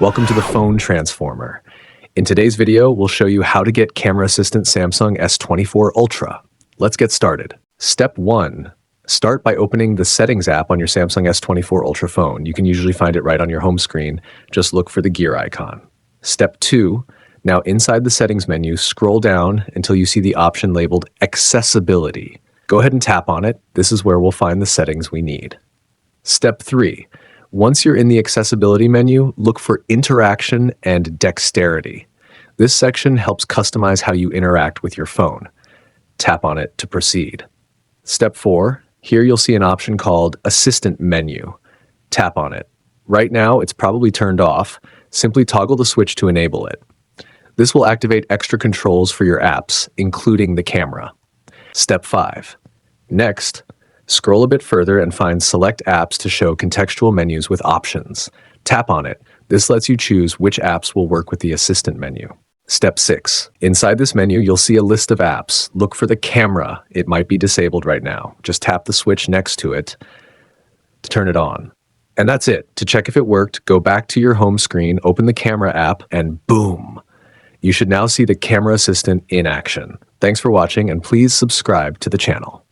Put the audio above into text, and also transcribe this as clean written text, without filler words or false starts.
Welcome to the Phone Transformer. In today's video, we'll show you how to get camera assistant Samsung S24 Ultra. Let's get started. Step 1. Start by opening the Settings app on your Samsung S24 Ultra phone. You can usually find it right on your home screen. Just look for the gear icon. Step 2. Now inside the Settings menu, scroll down until you see the option labeled Accessibility. Go ahead and tap on it. This is where we'll find the settings we need. Step 3. Once you're in the Accessibility menu, look for Interaction and Dexterity. This section helps customize how you interact with your phone. Tap on it to proceed. Step 4. Here you'll see an option called Assistant Menu. Tap on it. Right now, it's probably turned off. Simply toggle the switch to enable it. This will activate extra controls for your apps, including the camera. Step 5. Next, scroll a bit further and find Select Apps to show contextual menus with options. Tap on it. This lets you choose which apps will work with the Assistant menu. Step 6. Inside this menu, you'll see a list of apps. Look for the camera. It might be disabled right now. Just tap the switch next to it to turn it on. And that's it. To check if it worked, go back to your home screen, open the camera app, and boom! You should now see the camera assistant in action. Thanks for watching, and please subscribe to the channel.